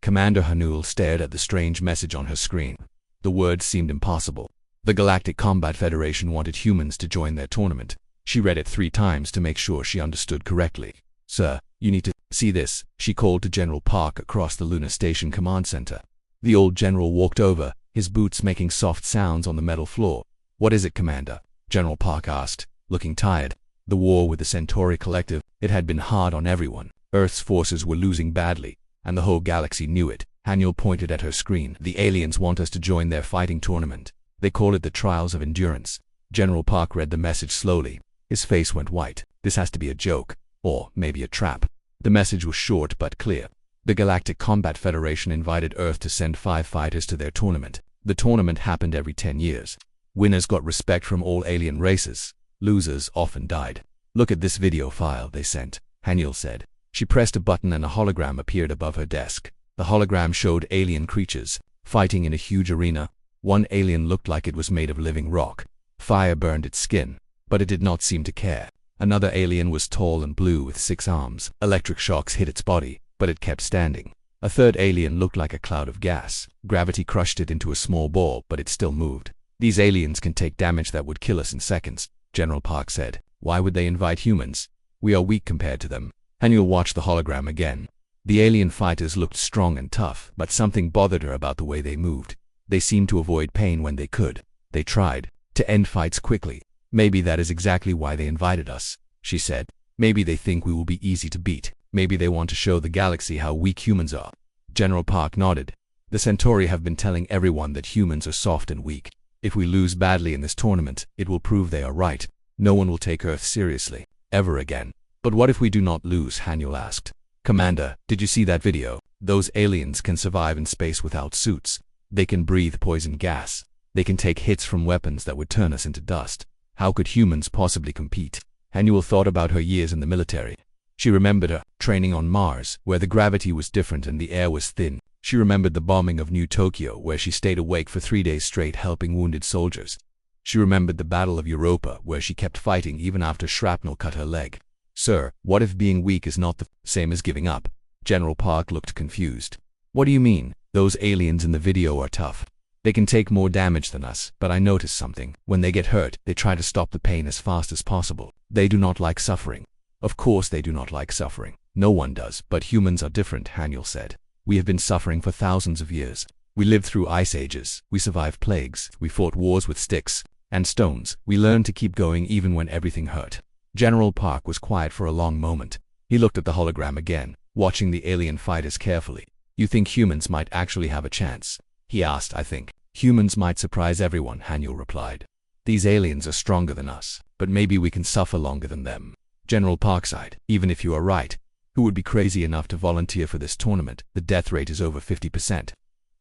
Commander Hanul stared at the strange message on her screen. The words seemed impossible. The Galactic Combat Federation wanted humans to join their tournament. She read it 3 times to make sure she understood correctly. Sir, you need to see this, she called to General Park across the Lunar Station Command Center. The old general walked over, his boots making soft sounds on the metal floor. What is it, Commander? General Park asked, looking tired. The war with the Centauri Collective, it had been hard on everyone. Earth's forces were losing badly, and the whole galaxy knew it. Hanul pointed at her screen. The aliens want us to join their fighting tournament. They call it the Trials of Endurance. General Park read the message slowly. His face went white. This has to be a joke. Or maybe a trap. The message was short but clear. The Galactic Combat Federation invited Earth to send 5 fighters to their tournament. The tournament happened every 10 years. Winners got respect from all alien races. Losers often died. Look at this video file they sent, Hanul said. She pressed a button and a hologram appeared above her desk. The hologram showed alien creatures fighting in a huge arena. One alien looked like it was made of living rock. Fire burned its skin, but it did not seem to care. Another alien was tall and blue with 6 arms. Electric shocks hit its body, but it kept standing. A third alien looked like a cloud of gas. Gravity crushed it into a small ball, but it still moved. These aliens can take damage that would kill us in seconds, General Park said. Why would they invite humans? We are weak compared to them. Hanul watched the hologram again. The alien fighters looked strong and tough, but something bothered her about the way they moved. They seemed to avoid pain when they could. They tried to end fights quickly. Maybe that is exactly why they invited us, she said. Maybe they think we will be easy to beat. Maybe they want to show the galaxy how weak humans are. General Park nodded. The Centauri have been telling everyone that humans are soft and weak. If we lose badly in this tournament, it will prove they are right. No one will take Earth seriously, ever again. But what if we do not lose? Hanul asked. Commander, did you see that video? Those aliens can survive in space without suits. They can breathe poison gas. They can take hits from weapons that would turn us into dust. How could humans possibly compete? Hanul thought about her years in the military. She remembered her training on Mars, where the gravity was different and the air was thin. She remembered the bombing of New Tokyo, where she stayed awake for 3 days straight helping wounded soldiers. She remembered the Battle of Europa, where she kept fighting even after shrapnel cut her leg. Sir, what if being weak is not the same as giving up? General Park looked confused. What do you mean? Those aliens in the video are tough. They can take more damage than us, but I noticed something. When they get hurt, they try to stop the pain as fast as possible. They do not like suffering. Of course they do not like suffering. No one does, but humans are different, Hanul said. We have been suffering for thousands of years. We lived through ice ages. We survived plagues. We fought wars with sticks and stones. We learned to keep going even when everything hurt. General Park was quiet for a long moment. He looked at the hologram again, watching the alien fighters carefully. You think humans might actually have a chance? He asked. I think humans might surprise everyone, Hanul replied. These aliens are stronger than us, but maybe we can suffer longer than them. General Park sighed. Even if you are right, who would be crazy enough to volunteer for this tournament? The death rate is over 50%.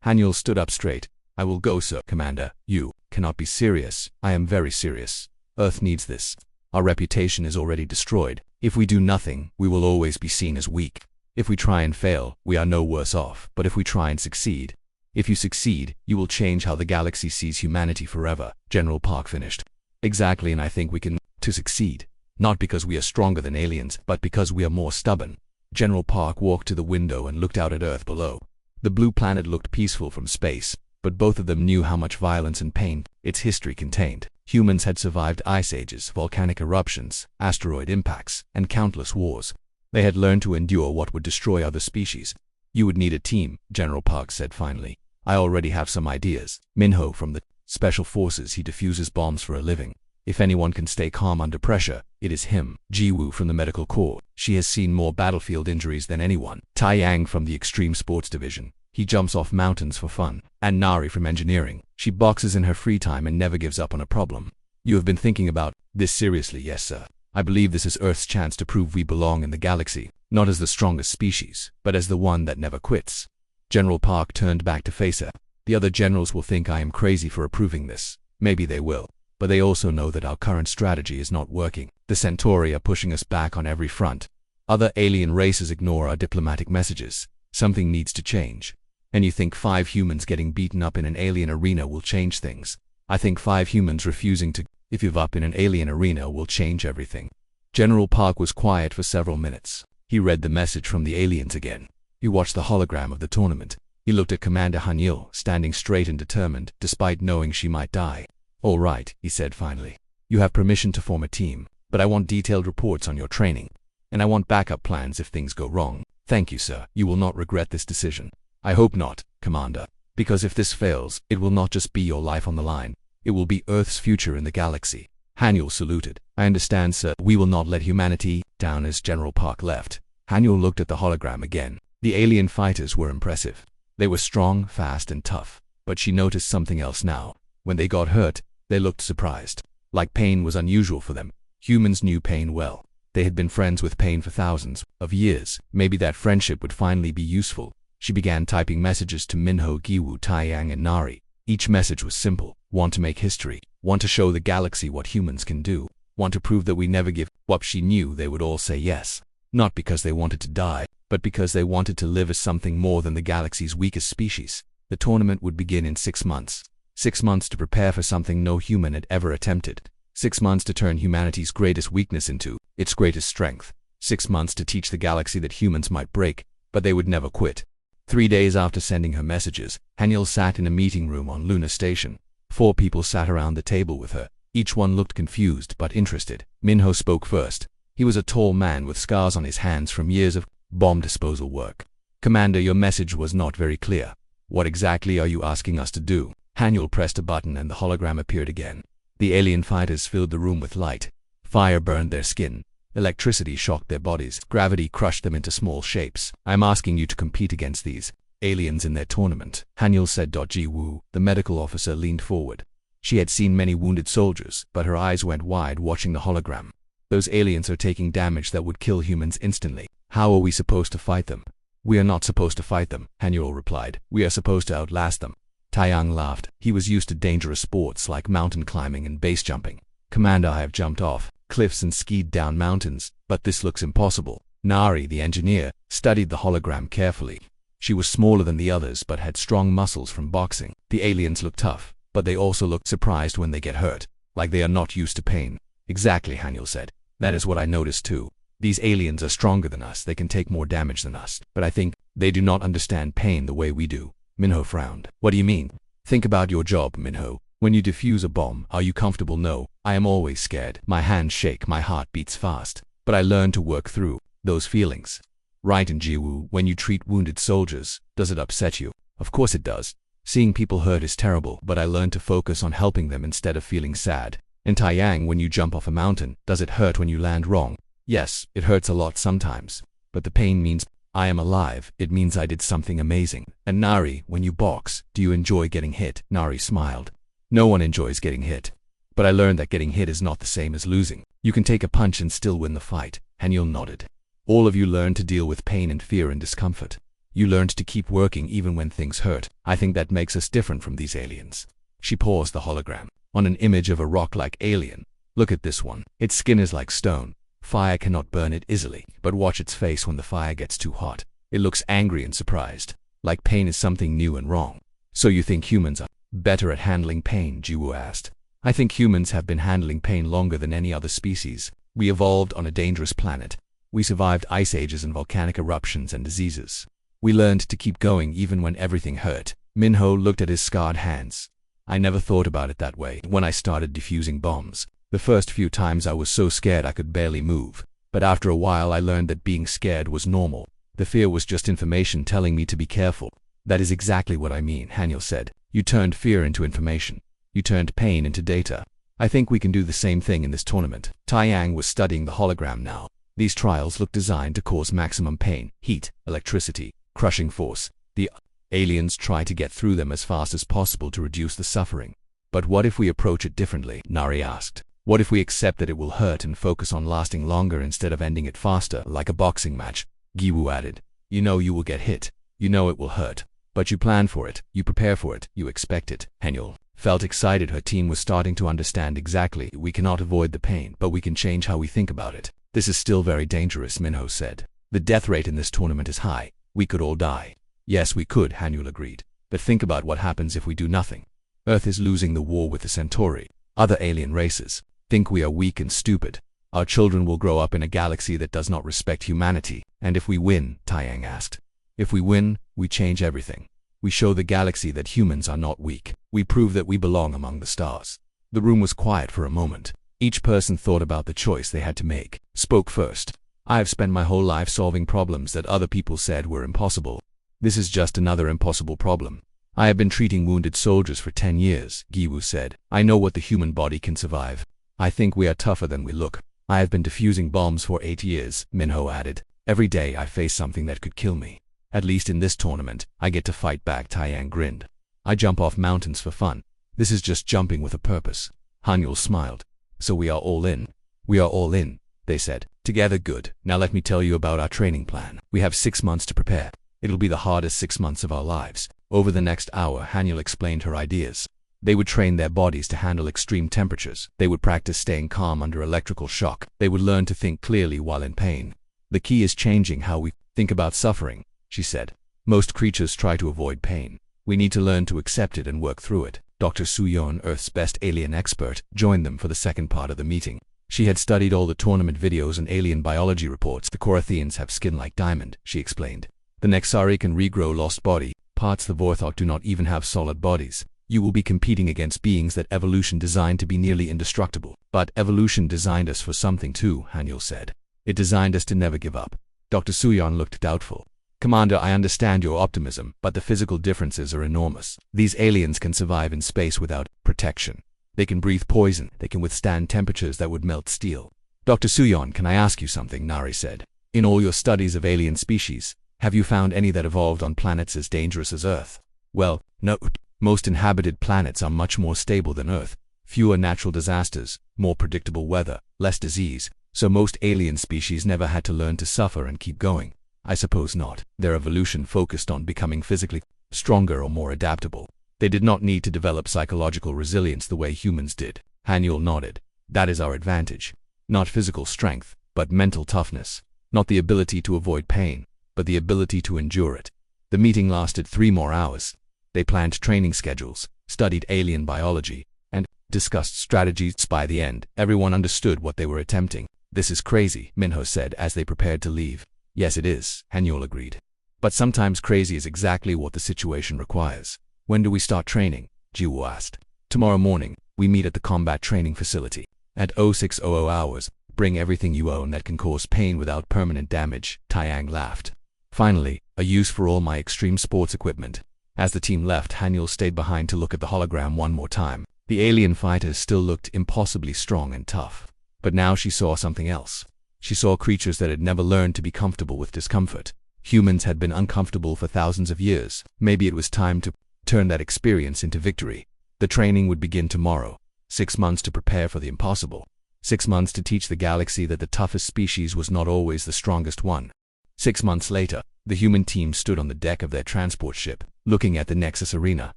Hanul stood up straight. I will go, sir. Commander, you cannot be serious. I am very serious. Earth needs this. Our reputation is already destroyed. If we do nothing, we will always be seen as weak. If we try and fail, we are no worse off. But if we try and succeed, if you succeed, you will change how the galaxy sees humanity forever, General Park finished. Exactly, and I think we can to succeed. Not because we are stronger than aliens, but because we are more stubborn. General Park walked to the window and looked out at Earth below. The blue planet looked peaceful from space, but both of them knew how much violence and pain its history contained. Humans had survived ice ages, volcanic eruptions, asteroid impacts, and countless wars. They had learned to endure what would destroy other species. You would need a team, General Park said finally. I already have some ideas. Minho from the Special Forces, he defuses bombs for a living. If anyone can stay calm under pressure, it is him. Jiwoo from the Medical Corps. She has seen more battlefield injuries than anyone. Tai Yang from the Extreme Sports Division. He jumps off mountains for fun. And Nari from Engineering. She boxes in her free time and never gives up on a problem. You have been thinking about this seriously? Yes, sir. I believe this is Earth's chance to prove we belong in the galaxy, not as the strongest species, but as the one that never quits. General Park turned back to face her. The other generals will think I am crazy for approving this. Maybe they will. But they also know that our current strategy is not working. The Centauri are pushing us back on every front. Other alien races ignore our diplomatic messages. Something needs to change. And you think 5 humans getting beaten up in an alien arena will change things? I think 5 humans refusing to give up in an alien arena will change everything. General Park was quiet for several minutes. He read the message from the aliens again. He watched the hologram of the tournament. He looked at Commander Hanyul, standing straight and determined, despite knowing she might die. "All right," he said finally. "You have permission to form a team, but I want detailed reports on your training. And I want backup plans if things go wrong." "Thank you, sir. You will not regret this decision." "I hope not, Commander. Because if this fails, it will not just be your life on the line. It will be Earth's future in the galaxy." Hanyul saluted. "I understand, sir. We will not let humanity down." As General Park left, Hanyul looked at the hologram again. The alien fighters were impressive. They were strong, fast, and tough. But she noticed something else now. When they got hurt, they looked surprised. Like pain was unusual for them. Humans knew pain well. They had been friends with pain for thousands of years. Maybe that friendship would finally be useful. She began typing messages to Minho, Giwu, Taiyang, and Nari. Each message was simple. Want to make history. Want to show the galaxy what humans can do. Want to prove that we never give up. She knew they would all say yes. Not because they wanted to die, but because they wanted to live as something more than the galaxy's weakest species. The tournament would begin in 6 months. 6 months to prepare for something no human had ever attempted. 6 months to turn humanity's greatest weakness into its greatest strength. 6 months to teach the galaxy that humans might break, but they would never quit. 3 days after sending her messages, Hanyul sat in a meeting room on Luna Station. 4 people sat around the table with her. Each one looked confused but interested. Minho spoke first. He was a tall man with scars on his hands from years of bomb disposal work. "Commander, your message was not very clear. What exactly are you asking us to do?" Hanyul pressed a button and the hologram appeared again. The alien fighters filled the room with light. Fire burned their skin. Electricity shocked their bodies. Gravity crushed them into small shapes. "I'm asking you to compete against these aliens in their tournament," Hanyul said. Ji Wu, the medical officer, leaned forward. She had seen many wounded soldiers, but her eyes went wide watching the hologram. "Those aliens are taking damage that would kill humans instantly. How are we supposed to fight them?" "We are not supposed to fight them," Hanyul replied. "We are supposed to outlast them." Taiyang laughed. He was used to dangerous sports like mountain climbing and base jumping. "Commander, I have jumped off cliffs and skied down mountains, but this looks impossible." Nari, the engineer, studied the hologram carefully. She was smaller than the others but had strong muscles from boxing. The aliens looked tough, but they also looked surprised when they get hurt, like they are not used to pain. "Exactly," Hanyul said. "That is what I noticed too. These aliens are stronger than us. They can take more damage than us, but I think they do not understand pain the way we do." Minho frowned. "What do you mean?" "Think about your job, Minho. When you defuse a bomb, are you comfortable? No. I am always scared. My hands shake, my heart beats fast. But I learn to work through those feelings." "Right." And Jiwoo, when you treat wounded soldiers, does it upset you? "Of course it does. Seeing people hurt is terrible, but I learned to focus on helping them instead of feeling sad." "And Taiyang, when you jump off a mountain, does it hurt when you land wrong?" "Yes, it hurts a lot sometimes. But the pain means I am alive. It means I did something amazing." "And Nari, when you box, do you enjoy getting hit?" Nari smiled. "No one enjoys getting hit. But I learned that getting hit is not the same as losing. You can take a punch and still win the fight." Hanyul nodded. "All of you learned to deal with pain and fear and discomfort. You learned to keep working even when things hurt. I think that makes us different from these aliens." She paused the hologram on an image of a rock-like alien. "Look at this one. Its skin is like stone. Fire cannot burn it easily, but watch its face when the fire gets too hot. It looks angry and surprised, like pain is something new and wrong." "So you think humans are better at handling pain?" Jiwoo asked. "I think humans have been handling pain longer than any other species. We evolved on a dangerous planet. We survived ice ages and volcanic eruptions and diseases. We learned to keep going even when everything hurt." Minho looked at his scarred hands. "I never thought about it that way when I started defusing bombs. The first few times I was so scared I could barely move. But after a while I learned that being scared was normal. The fear was just information telling me to be careful." "That is exactly what I mean," Hanyul said. "You turned fear into information. You turned pain into data. I think we can do the same thing in this tournament." Taiyang was studying the hologram now. These trials looked designed to cause maximum pain, heat, electricity, crushing force. The aliens try to get through them as fast as possible to reduce the suffering. "But what if we approach it differently?" Nari asked. "What if we accept that it will hurt and focus on lasting longer instead of ending it faster, like a boxing match?" Giwoo added. "You know you will get hit. You know it will hurt. But you plan for it, you prepare for it, you expect it." Hanyul felt excited. Her team was starting to understand exactly. "We cannot avoid the pain, but we can change how we think about it." "This is still very dangerous," Minho said. "The death rate in this tournament is high. We could all die." "Yes, we could," Hanyul agreed. "But think about what happens if we do nothing. Earth is losing the war with the Centauri, other alien races. Think we are weak and stupid. Our children will grow up in a galaxy that does not respect humanity." "And if we win?" Taiyang asked. If we win, we change everything. We show the galaxy that humans are not weak. We prove that we belong among the stars. The room was quiet for a moment. Each person thought about the choice they had to make. Spoke first. I have spent my whole life solving problems that other people said were impossible. This is just another impossible problem. I have been treating wounded soldiers for 10 years, Giwu said. I know what the human body can survive. I think we are tougher than we look. I have been defusing bombs for 8 years, Minho added. Every day I face something that could kill me. At least in this tournament, I get to fight back, Taiyang grinned. I jump off mountains for fun. This is just jumping with a purpose. Hanyul smiled. So we are all in. We are all in, they said. Together, good. Now let me tell you about our training plan. We have 6 months to prepare. It'll be the hardest 6 months of our lives. Over the next hour, Hanyul explained her ideas. They would train their bodies to handle extreme temperatures. They would practice staying calm under electrical shock. They would learn to think clearly while in pain. The key is changing how we think about suffering, she said. Most creatures try to avoid pain. We need to learn to accept it and work through it. Dr. Suyeon, Earth's best alien expert, joined them for the second part of the meeting. She had studied all the tournament videos and alien biology reports. The Korathians have skin like diamond, she explained. The Nexari can regrow lost body parts. The Vorthok do not even have solid bodies. You will be competing against beings that evolution designed to be nearly indestructible. But evolution designed us for something too, Hanyul said. It designed us to never give up. Dr. Suyeon looked doubtful. Commander, I understand your optimism, but the physical differences are enormous. These aliens can survive in space without protection. They can breathe poison. They can withstand temperatures that would melt steel. Dr. Suyeon, can I ask you something? Nari said. In all your studies of alien species, have you found any that evolved on planets as dangerous as Earth? Well, no. Most inhabited planets are much more stable than Earth. Fewer natural disasters, more predictable weather, less disease. So most alien species never had to learn to suffer and keep going. I suppose not. Their evolution focused on becoming physically stronger or more adaptable. They did not need to develop psychological resilience the way humans did. Hanyul nodded. That is our advantage. Not physical strength, but mental toughness. Not the ability to avoid pain, but the ability to endure it. The meeting lasted 3 more hours. They planned training schedules, studied alien biology, and discussed strategies. By the end, everyone understood what they were attempting. This is crazy, Minho said as they prepared to leave. Yes, it is, Hanyul agreed. But sometimes crazy is exactly what the situation requires. When do we start training? Jiwoo asked. Tomorrow morning, we meet at the combat training facility. At 0600 hours, bring everything you own that can cause pain without permanent damage, Taiyang laughed. Finally, a use for all my extreme sports equipment. As the team left, Hanyul stayed behind to look at the hologram one more time. The alien fighters still looked impossibly strong and tough. But now she saw something else. She saw creatures that had never learned to be comfortable with discomfort. Humans had been uncomfortable for thousands of years. Maybe it was time to turn that experience into victory. The training would begin tomorrow. 6 months to prepare for the impossible. 6 months to teach the galaxy that the toughest species was not always the strongest one. 6 months later, the human team stood on the deck of their transport ship, looking at the Nexus Arena.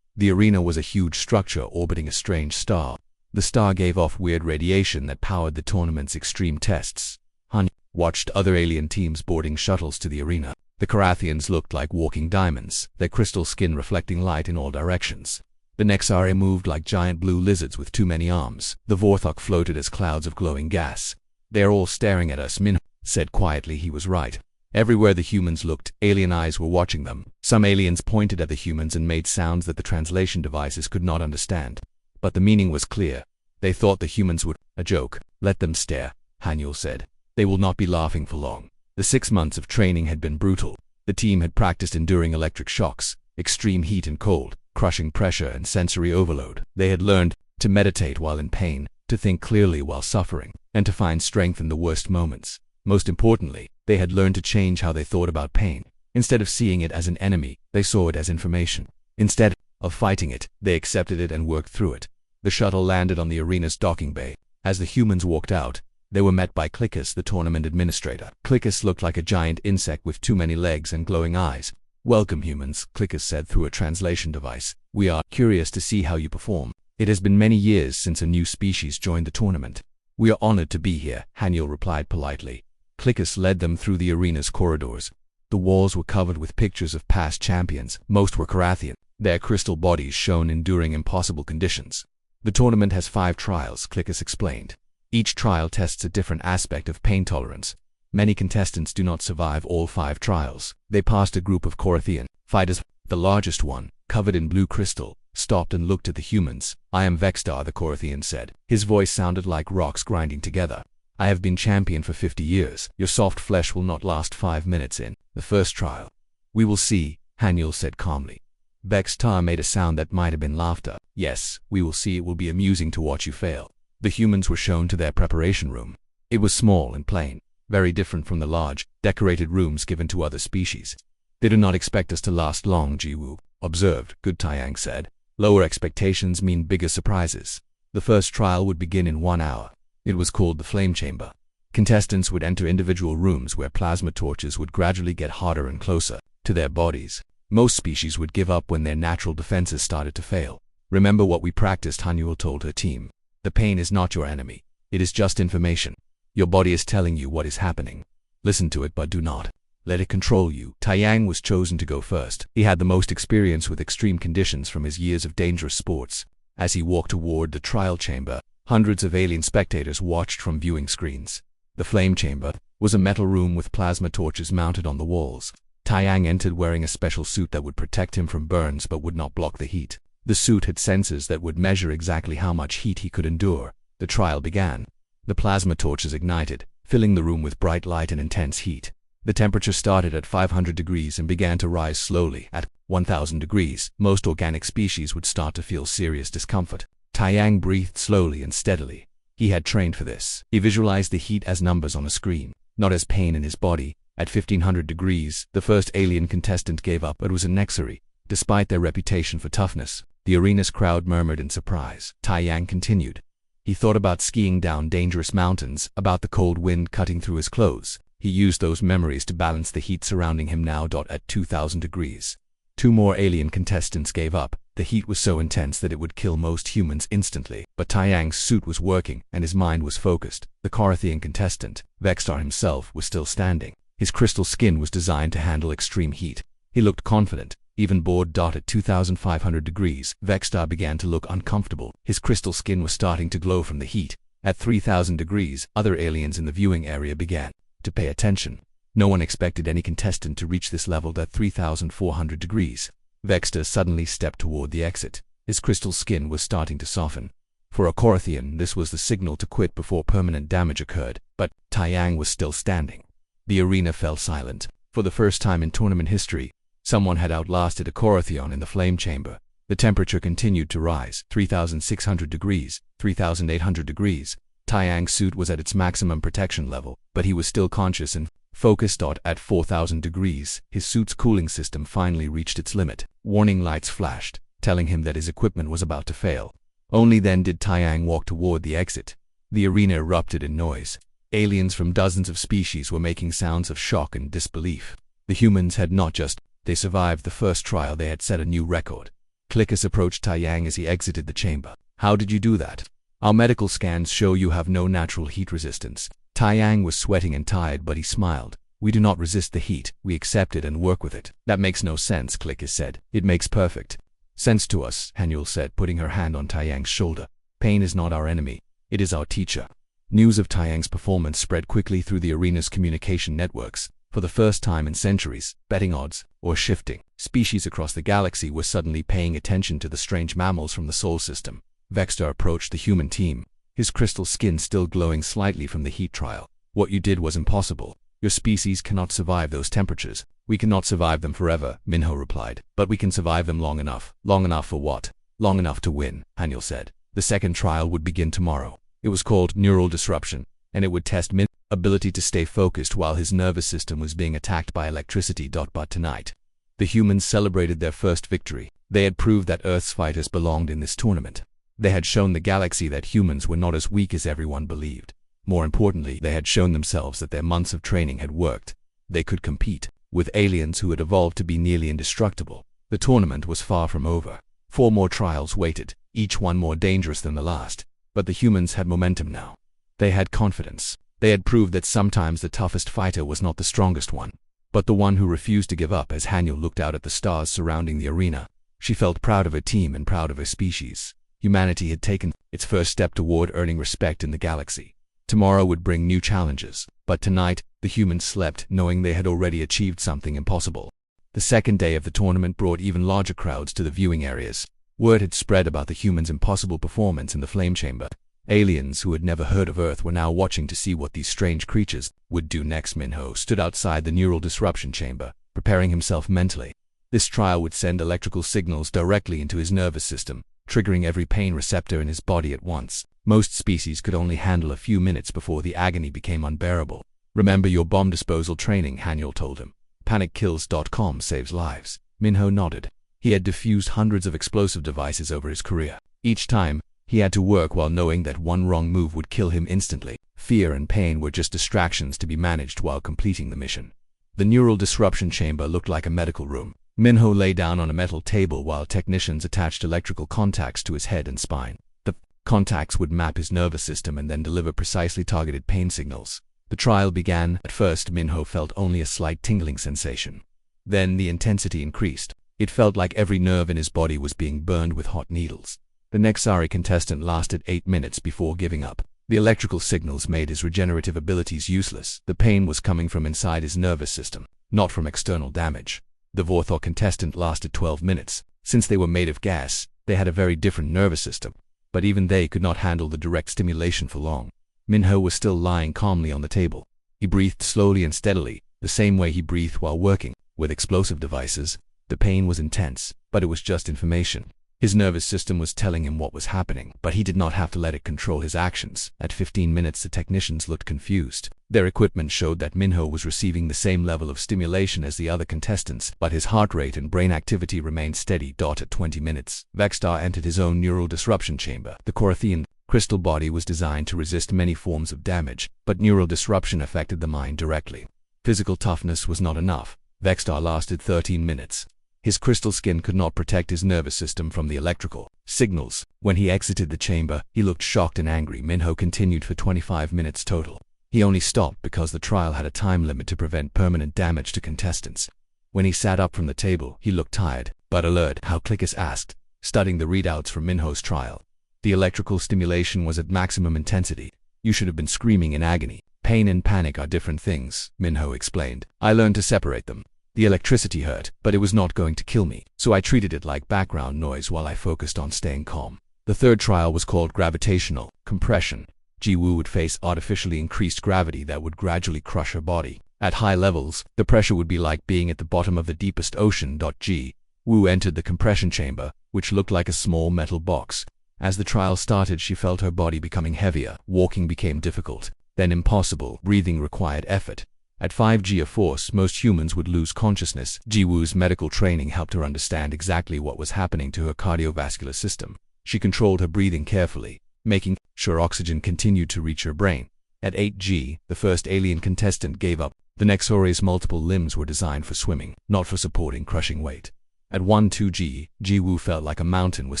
The arena was a huge structure orbiting a strange star. The star gave off weird radiation that powered the tournament's extreme tests. Han watched other alien teams boarding shuttles to the arena. The Korathians looked like walking diamonds, their crystal skin reflecting light in all directions. The Nexari moved like giant blue lizards with too many arms. The Vorthok floated as clouds of glowing gas. They are all staring at us, Min said quietly. He was right. Everywhere the humans looked, alien eyes were watching them. Some aliens pointed at the humans and made sounds that the translation devices could not understand. But the meaning was clear. They thought the humans would. A joke. Let them stare, Hanyul said. They will not be laughing for long. The 6 months of training had been brutal. The team had practiced enduring electric shocks, extreme heat and cold, crushing pressure and sensory overload. They had learned to meditate while in pain, to think clearly while suffering, and to find strength in the worst moments. Most importantly, they had learned to change how they thought about pain. Instead of seeing it as an enemy, they saw it as information. Instead of fighting it, they accepted it and worked through it. The shuttle landed on the arena's docking bay. As the humans walked out, they were met by Clickus, the tournament administrator. Clickus looked like a giant insect with too many legs and glowing eyes. Welcome, humans, Clickus said through a translation device. We are curious to see how you perform. It has been many years since a new species joined the tournament. We are honored to be here, Hanyul replied politely. Clickus led them through the arena's corridors. The walls were covered with pictures of past champions. Most were Korathian. Their crystal bodies shone enduring impossible conditions. The tournament has 5 trials, Clickus explained. Each trial tests a different aspect of pain tolerance. Many contestants do not survive all 5 trials. They passed a group of Corinthian fighters. The largest one, covered in blue crystal, stopped and looked at the humans. "I am Vextar," the Corinthian said. His voice sounded like rocks grinding together. "I have been champion for 50 years. Your soft flesh will not last 5 minutes in the first trial." "We will see," Haniel said calmly. Vextar made a sound that might have been laughter. "Yes, we will see. It will be amusing to watch you fail." The humans were shown to their preparation room. It was small and plain, very different from the large, decorated rooms given to other species. "They do not expect us to last long," Jiwoo observed. "Good," Taiyang said. "Lower expectations mean bigger surprises." The first trial would begin in 1 hour. It was called the Flame Chamber. Contestants would enter individual rooms where plasma torches would gradually get hotter and closer to their bodies. Most species would give up when their natural defenses started to fail. "Remember what we practiced," Haniel told her team. "The pain is not your enemy. It is just information. Your body is telling you what is happening. Listen to it, but do not let it control you." Taiyang was chosen to go first. He had the most experience with extreme conditions from his years of dangerous sports. As he walked toward the trial chamber, hundreds of alien spectators watched from viewing screens. The flame chamber was a metal room with plasma torches mounted on the walls. Taiyang entered wearing a special suit that would protect him from burns but would not block the heat. The suit had sensors that would measure exactly how much heat he could endure. The trial began. The plasma torches ignited, filling the room with bright light and intense heat. The temperature started at 500 degrees and began to rise slowly. At 1000 degrees, most organic species would start to feel serious discomfort. Taiyang breathed slowly and steadily. He had trained for this. He visualized the heat as numbers on a screen, not as pain in his body. At 1500 degrees, the first alien contestant gave up. It was a Nexari. Despite their reputation for toughness, the arena's crowd murmured in surprise. Taiyang continued. He thought about skiing down dangerous mountains, about the cold wind cutting through his clothes. He used those memories to balance the heat surrounding him now. At 2000 degrees. 2 more alien contestants gave up. The heat was so intense that it would kill most humans instantly. But Taiyang's suit was working, and his mind was focused. The Corinthian contestant, Vextar himself, was still standing. His crystal skin was designed to handle extreme heat. He looked confident, even bored. At 2500 degrees, Vextar began to look uncomfortable. His crystal skin was starting to glow from the heat. At 3000 degrees, other aliens in the viewing area began to pay attention. No one expected any contestant to reach this level. At 3400 degrees, Vextar suddenly stepped toward the exit. His crystal skin was starting to soften. For a Corinthian, this was the signal to quit before permanent damage occurred. But Taiyang was still standing. The arena fell silent. For the first time in tournament history, someone had outlasted a Corinthian in the flame chamber. The temperature continued to rise. 3600 degrees, 3800 degrees. Taiyang's suit was at its maximum protection level, but he was still conscious and focused. At 4000 degrees, his suit's cooling system finally reached its limit. Warning lights flashed, telling him that his equipment was about to fail. Only then did Taiyang walk toward the exit. The arena erupted in noise. Aliens from dozens of species were making sounds of shock and disbelief. The humans had not just they survived the first trial, they had set a new record. Clickus approached Taiyang as he exited the chamber. "How did you do that?" "Our medical scans show you have no natural heat resistance." Taiyang was sweating and tired, but he smiled. "We do not resist the heat, we accept it and work with it." "That makes no sense," Clickus said. "It makes perfect sense to us," Haniel said, putting her hand on Taiyang's shoulder. "Pain is not our enemy, it is our teacher." News of Taiyang's performance spread quickly through the arena's communication networks. For the first time in centuries, betting odds, or shifting, species across the galaxy were suddenly paying attention to the strange mammals from the Sol system. Vextar approached the human team, his crystal skin still glowing slightly from the heat trial. "What you did was impossible. Your species cannot survive those temperatures." "We cannot survive them forever," Minho replied. "But we can survive them long enough." "Long enough for what?" "Long enough to win," Haniel said. The second trial would begin tomorrow. It was called Neural Disruption, and it would test Minho's ability to stay focused while his nervous system was being attacked by electricity. But tonight, the humans celebrated their first victory. They had proved that Earth's fighters belonged in this tournament. They had shown the galaxy that humans were not as weak as everyone believed. More importantly, they had shown themselves that their months of training had worked. They could compete with aliens who had evolved to be nearly indestructible. The tournament was far from over. 4 more trials waited, each one more dangerous than the last. But the humans had momentum now. They had confidence. They had proved that sometimes the toughest fighter was not the strongest one, but the one who refused to give up. As Haniel looked out at the stars surrounding the arena, she felt proud of her team and proud of her species. Humanity had taken its first step toward earning respect in the galaxy. Tomorrow would bring new challenges, but tonight, The humans slept, knowing they had already achieved something impossible. The second day of the tournament brought even larger crowds to the viewing areas. Word had spread about the humans' impossible performance in the flame chamber. Aliens who had never heard of Earth were now watching to see what these strange creatures would do next. Minho stood outside the neural disruption chamber, preparing himself mentally. This trial would send electrical signals directly into his nervous system, triggering every pain receptor in his body at once. Most species could only handle a few minutes before the agony became unbearable. Remember your bomb disposal training, Haniel told him. PanicKills.com saves lives. Minho nodded. He had defused hundreds of explosive devices over his career. Each time, he had to work while knowing that one wrong move would kill him instantly. Fear and pain were just distractions to be managed while completing the mission. The neural disruption chamber looked like a medical room. Minho lay down on a metal table while technicians attached electrical contacts to his head and spine. The contacts would map his nervous system and then deliver precisely targeted pain signals. The trial began. At first, Minho felt only a slight tingling sensation. Then the intensity increased. It felt like every nerve in his body was being burned with hot needles. The next Sari contestant lasted 8 minutes before giving up. The electrical signals made his regenerative abilities useless. The pain was coming from inside his nervous system, not from external damage. The Vorthok contestant lasted 12 minutes. Since they were made of gas, they had a very different nervous system, but even they could not handle the direct stimulation for long. Minho was still lying calmly on the table. He breathed slowly and steadily, the same way he breathed while working with explosive devices. The pain was intense, but it was just information. His nervous system was telling him what was happening, but he did not have to let it control his actions. At 15 minutes, the technicians looked confused. Their equipment showed that Minho was receiving the same level of stimulation as the other contestants, but his heart rate and brain activity remained steady. At 20 minutes, Vextar entered his own neural disruption chamber. The Korathian crystal body was designed to resist many forms of damage, but neural disruption affected the mind directly. Physical toughness was not enough. Vextar lasted 13 minutes. His crystal skin could not protect his nervous system from the electrical signals. When he exited the chamber, he looked shocked and angry. Minho continued for 25 minutes total. He only stopped because the trial had a time limit to prevent permanent damage to contestants. When he sat up from the table, he looked tired, but alert. How? Clickus asked, studying the readouts from Minho's trial. The electrical stimulation was at maximum intensity. You should have been screaming in agony. Pain and panic are different things, Minho explained. I learned to separate them. The electricity hurt, but it was not going to kill me, so I treated it like background noise while I focused on staying calm. The third trial was called gravitational compression. Ji-Woo would face artificially increased gravity that would gradually crush her body. At high levels, the pressure would be like being at the bottom of the deepest ocean. Ji-Woo entered the compression chamber, which looked like a small metal box. As the trial started, she felt her body becoming heavier. Walking became difficult, then impossible. Breathing required effort. At 5G of force, most humans would lose consciousness. Ji-Woo's medical training helped her understand exactly what was happening to her cardiovascular system. She controlled her breathing carefully, making sure oxygen continued to reach her brain. At 8G, the first alien contestant gave up. The Nexoria's multiple limbs were designed for swimming, not for supporting crushing weight. At 12G, Ji-Woo felt like a mountain was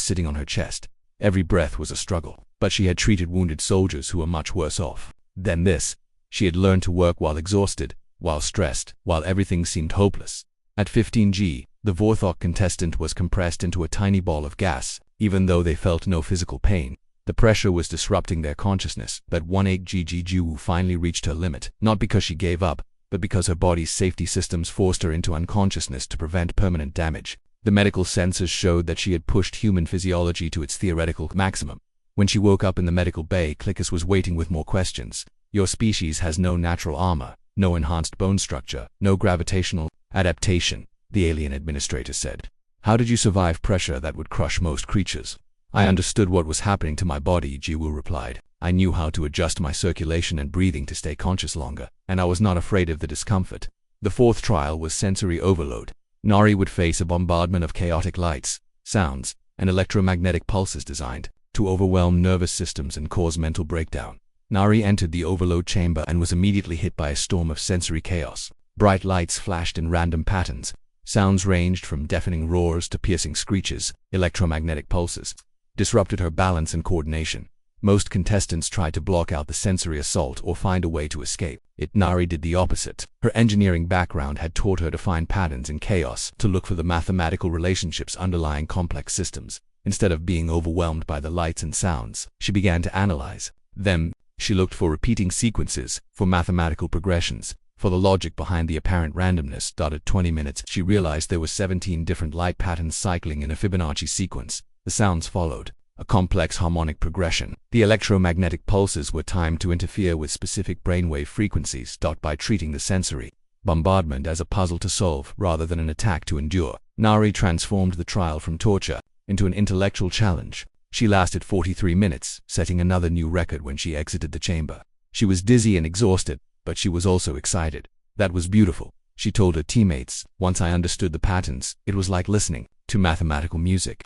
sitting on her chest. Every breath was a struggle, but she had treated wounded soldiers who were much worse off than this. She had learned to work while exhausted, while stressed, while everything seemed hopeless. At 15G, the Vorthok contestant was compressed into a tiny ball of gas. Even though they felt no physical pain, the pressure was disrupting their consciousness. At 18G, Ji-Woo finally reached her limit, not because she gave up, but because her body's safety systems forced her into unconsciousness to prevent permanent damage. The medical sensors showed that she had pushed human physiology to its theoretical maximum. When she woke up in the medical bay, Clickus was waiting with more questions. Your species has no natural armor, no enhanced bone structure, no gravitational adaptation, the alien administrator said. How did you survive pressure that would crush most creatures? I understood what was happening to my body, Ji-Woo replied. I knew how to adjust my circulation and breathing to stay conscious longer, and I was not afraid of the discomfort. The fourth trial was sensory overload. Nari would face a bombardment of chaotic lights, sounds, and electromagnetic pulses designed to overwhelm nervous systems and cause mental breakdown. Nari entered the overload chamber and was immediately hit by a storm of sensory chaos. Bright lights flashed in random patterns. Sounds ranged from deafening roars to piercing screeches. Electromagnetic pulses disrupted her balance and coordination. Most contestants tried to block out the sensory assault or find a way to escape. Nari did the opposite. Her engineering background had taught her to find patterns in chaos, to look for the mathematical relationships underlying complex systems. Instead of being overwhelmed by the lights and sounds, she began to analyze them. She looked for repeating sequences, for mathematical progressions, For the logic behind the apparent randomness. At 20 minutes, she realized there were 17 different light patterns cycling in a Fibonacci sequence. The sounds followed a complex harmonic progression. The electromagnetic pulses were timed to interfere with specific brainwave frequencies. By treating the sensory bombardment as a puzzle to solve rather than an attack to endure, Nari transformed the trial from torture into an intellectual challenge. She lasted 43 minutes, setting another new record when she exited the chamber. She was dizzy and exhausted, but she was also excited. That was beautiful, she told her teammates. Once I understood the patterns, it was like listening to mathematical music.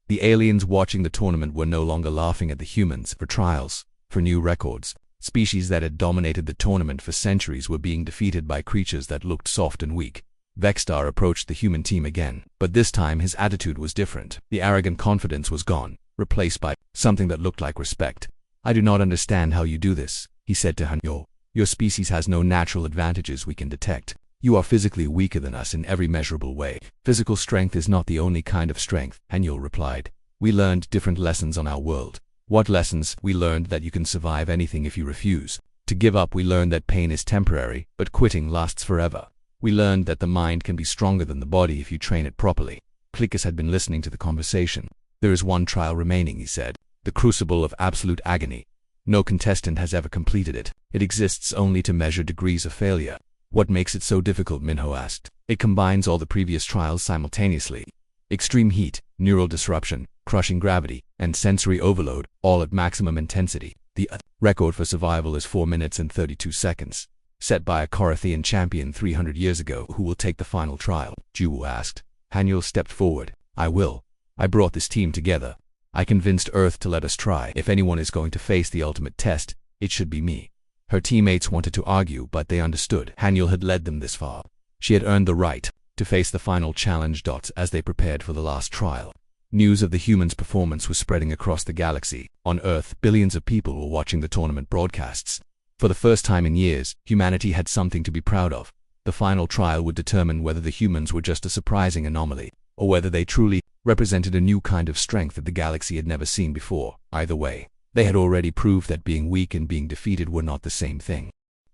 The aliens watching the tournament were no longer laughing at the humans for trials, for new records. Species that had dominated the tournament for centuries were being defeated by creatures that looked soft and weak. Vexstar approached the human team again, but this time his attitude was different. The arrogant confidence was gone, replaced by something that looked like respect. I do not understand how you do this, he said to Hanyul. Your species has no natural advantages we can detect. You are physically weaker than us in every measurable way. Physical strength is not the only kind of strength, Hanyul replied. We learned different lessons on our world. What lessons? We learned that you can survive anything if you refuse to give up. We learned that pain is temporary, but quitting lasts forever. We learned that the mind can be stronger than the body if you train it properly. Clickus had been listening to the conversation. There is one trial remaining, he said. The crucible of absolute agony. No contestant has ever completed it. It exists only to measure degrees of failure. What makes it so difficult? Minho asked. It combines all the previous trials simultaneously. Extreme heat, neural disruption, crushing gravity, and sensory overload, all at maximum intensity. The record for survival is 4 minutes and 32 seconds, set by a Corinthian champion 300 years ago. Who will take the final trial? Juwu asked. Hanyul stepped forward. I will. I brought this team together. I convinced Earth to let us try. If anyone is going to face the ultimate test, it should be me. Her teammates wanted to argue, but they understood. Hanyul had led them this far. She had earned the right to face the final challenge. As they prepared for the last trial, news of the humans' performance was spreading across the galaxy. On Earth, billions of people were watching the tournament broadcasts. For the first time in years, humanity had something to be proud of. The final trial would determine whether the humans were just a surprising anomaly, or whether they truly represented a new kind of strength that the galaxy had never seen before. Either way, they had already proved that being weak and being defeated were not the same thing.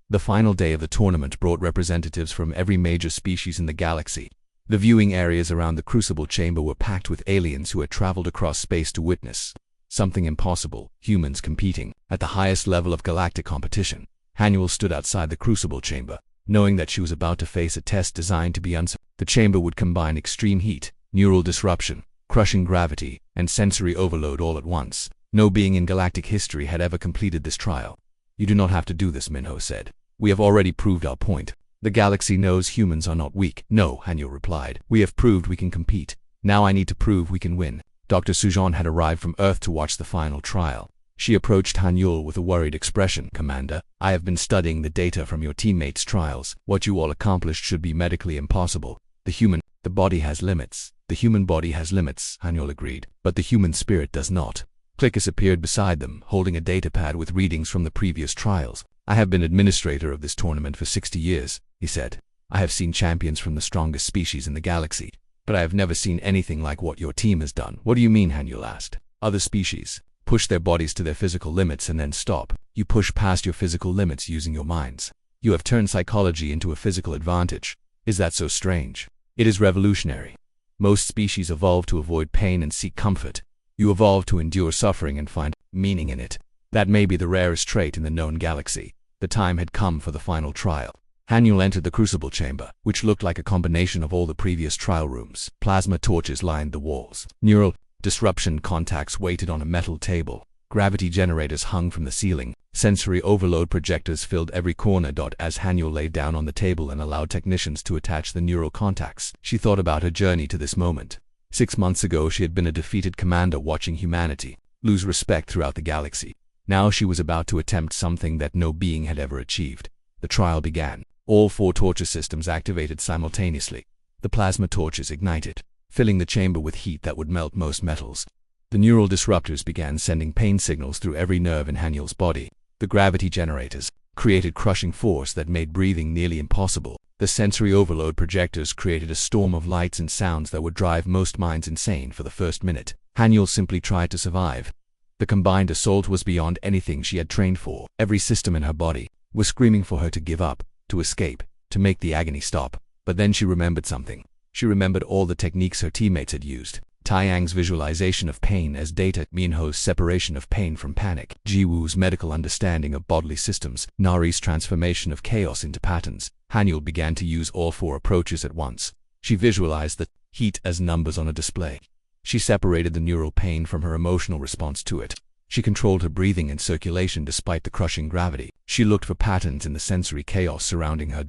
The final day of the tournament brought representatives from every major species in the galaxy. The viewing areas around the Crucible Chamber were packed with aliens who had traveled across space to witness something impossible, humans competing at the highest level of galactic competition. Hanyul stood outside the Crucible Chamber, knowing that she was about to face a test designed to be unsurmountable. The chamber would combine extreme heat, neural disruption, crushing gravity, and sensory overload all at once. No being in galactic history had ever completed this trial. You do not have to do this, Minho said. We have already proved our point. The galaxy knows humans are not weak. No, Hanyul replied. We have proved we can compete. Now I need to prove we can win. Dr. Sujan had arrived from Earth to watch the final trial. She approached Hanyul with a worried expression. Commander, I have been studying the data from your teammates' trials. What you all accomplished should be medically impossible. The body has limits. The human body has limits, Hanyul agreed. But the human spirit does not. Clickus appeared beside them, holding a datapad with readings from the previous trials. I have been administrator of this tournament for 60 years, he said. I have seen champions from the strongest species in the galaxy, but I have never seen anything like what your team has done. What do you mean? Hanyul asked. Other species push their bodies to their physical limits and then stop. You push past your physical limits using your minds. You have turned psychology into a physical advantage. Is that so strange? It is revolutionary. Most species evolve to avoid pain and seek comfort. You evolve to endure suffering and find meaning in it. That may be the rarest trait in the known galaxy. The time had come for the final trial. Hanyul entered the Crucible Chamber, which looked like a combination of all the previous trial rooms. Plasma torches lined the walls. Neural disruption contacts waited on a metal table. Gravity generators hung from the ceiling. Sensory overload projectors filled every corner. As Hanyul lay down on the table and allowed technicians to attach the neural contacts, she thought about her journey to this moment. 6 months ago she had been a defeated commander watching humanity lose respect throughout the galaxy. Now she was about to attempt something that no being had ever achieved. The trial began. All 4 torture systems activated simultaneously. The plasma torches ignited, filling the chamber with heat that would melt most metals. The neural disruptors began sending pain signals through every nerve in Hanyul's body. The gravity generators created crushing force that made breathing nearly impossible. The sensory overload projectors created a storm of lights and sounds that would drive most minds insane for the first minute. Hanyul simply tried to survive. The combined assault was beyond anything she had trained for. Every system in her body was screaming for her to give up. to escape, to make the agony stop. But then she remembered something. She remembered all the techniques her teammates had used. Taiyang's visualization of pain as data, Minho's separation of pain from panic, Jiwoo's medical understanding of bodily systems, Nari's transformation of chaos into patterns. Hanyul began to use all four approaches at once. She visualized the heat as numbers on a display. She separated the neural pain from her emotional response to it. She controlled her breathing and circulation despite the crushing gravity. She looked for patterns in the sensory chaos surrounding her.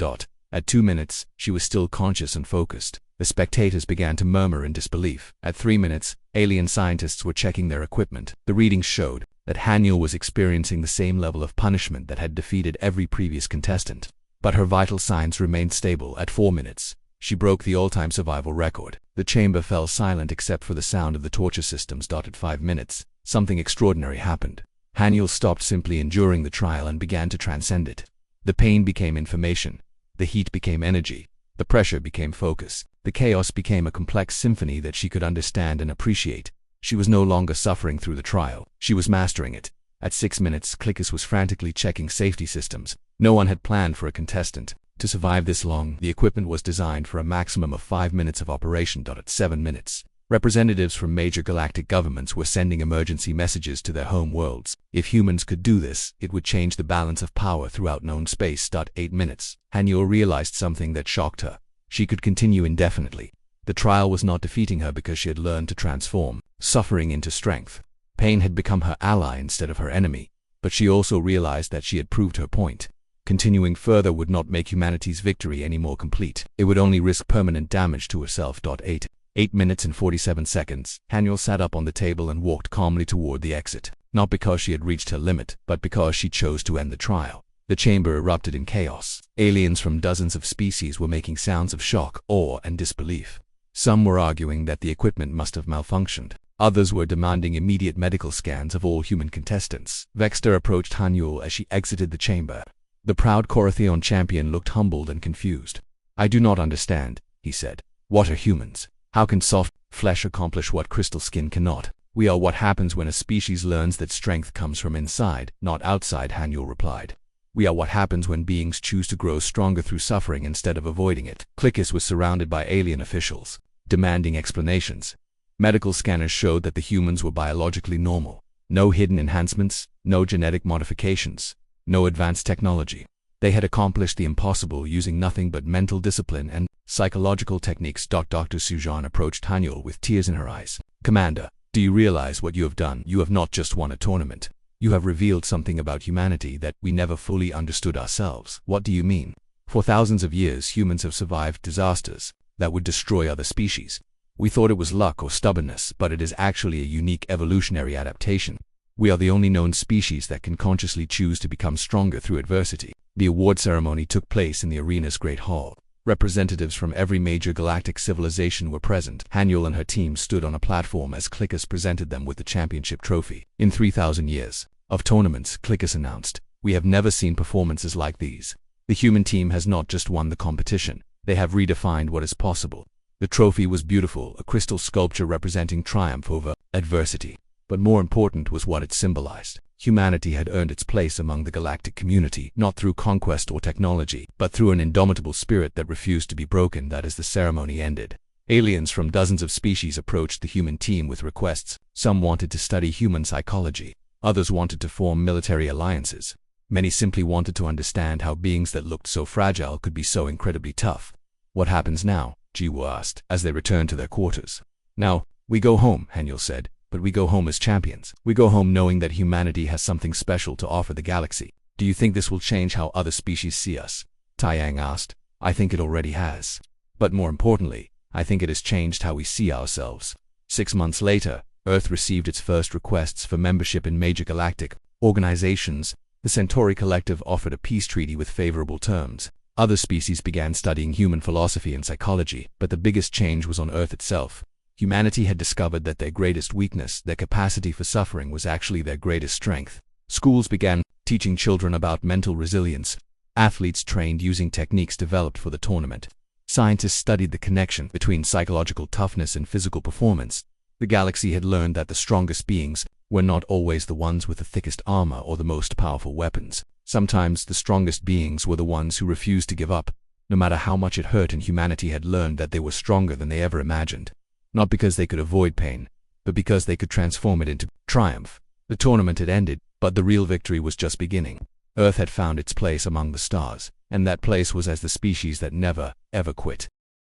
At 2 minutes, she was still conscious and focused. The spectators began to murmur in disbelief. At 3 minutes, alien scientists were checking their equipment. The readings showed that Hanyul was experiencing the same level of punishment that had defeated every previous contestant. But her vital signs remained stable. At 4 minutes, she broke the all-time survival record. The chamber fell silent except for the sound of the torture systems. At 5 minutes, something extraordinary happened. Hanyul stopped simply enduring the trial and began to transcend it. The pain became information. The heat became energy. The pressure became focus. The chaos became a complex symphony that she could understand and appreciate. She was no longer suffering through the trial. She was mastering it. At 6 minutes, Clickers was frantically checking safety systems. No one had planned for a contestant to survive this long. The equipment was designed for a maximum of 5 minutes of operation. At 7 minutes, representatives from major galactic governments were sending emergency messages to their home worlds. If humans could do this, it would change the balance of power throughout known space. 8 minutes. Hanyul realized something that shocked her. She could continue indefinitely. The trial was not defeating her because she had learned to transform suffering into strength. Pain had become her ally instead of her enemy. But she also realized that she had proved her point. Continuing further would not make humanity's victory any more complete. It would only risk permanent damage to herself. 8 minutes and 47 seconds. Hanyul sat up on the table and walked calmly toward the exit. Not because she had reached her limit, but because she chose to end the trial. The chamber erupted in chaos. Aliens from dozens of species were making sounds of shock, awe, and disbelief. Some were arguing that the equipment must have malfunctioned. Others were demanding immediate medical scans of all human contestants. Vexter approached Hanyul as she exited the chamber. The proud Coratheon champion looked humbled and confused. "I do not understand," he said. "What are humans? How can soft flesh accomplish what crystal skin cannot? We are what happens when a species learns that strength comes from inside, not outside," Hanyul replied. "We are what happens when beings choose to grow stronger through suffering instead of avoiding it." Clickers was surrounded by alien officials, demanding explanations. Medical scanners showed that the humans were biologically normal. No hidden enhancements, no genetic modifications, no advanced technology. They had accomplished the impossible using nothing but mental discipline and psychological techniques. Dr. Sujan approached Hanyul with tears in her eyes. "Commander, do you realize what you have done? You have not just won a tournament. You have revealed something about humanity that we never fully understood ourselves." "What do you mean?" "For thousands of years, humans have survived disasters that would destroy other species. We thought it was luck or stubbornness, but it is actually a unique evolutionary adaptation. We are the only known species that can consciously choose to become stronger through adversity." The award ceremony took place in the arena's Great Hall. Representatives from every major galactic civilization were present. Hanyul and her team stood on a platform as Clickers presented them with the championship trophy. "In 3,000 years of tournaments," Clickers announced, "we have never seen performances like these. The human team has not just won the competition, they have redefined what is possible." The trophy was beautiful, a crystal sculpture representing triumph over adversity. But more important was what it symbolized. Humanity had earned its place among the galactic community, not through conquest or technology, but through an indomitable spirit that refused to be broken. As the ceremony ended, aliens from dozens of species approached the human team with requests. Some wanted to study human psychology. Others wanted to form military alliances. Many simply wanted to understand how beings that looked so fragile could be so incredibly tough. "What happens now?" Jiwoo asked, as they returned to their quarters. "Now, we go home," Hanyul said. "But we go home as champions. We go home knowing that humanity has something special to offer the galaxy." "Do you think this will change how other species see us?" Taiyang asked. "I think it already has. But more importantly, I think it has changed how we see ourselves." 6 months later, Earth received its first requests for membership in major galactic organizations. The Centauri Collective offered a peace treaty with favorable terms. Other species began studying human philosophy and psychology, but the biggest change was on Earth itself. Humanity had discovered that their greatest weakness, their capacity for suffering, was actually their greatest strength. Schools began teaching children about mental resilience. Athletes trained using techniques developed for the tournament. Scientists studied the connection between psychological toughness and physical performance. The galaxy had learned that the strongest beings were not always the ones with the thickest armor or the most powerful weapons. Sometimes the strongest beings were the ones who refused to give up, no matter how much it hurt, and humanity had learned that they were stronger than they ever imagined. Not because they could avoid pain, but because they could transform it into triumph. The tournament had ended, but the real victory was just beginning. Earth had found its place among the stars, and that place was as the species that never, ever quit.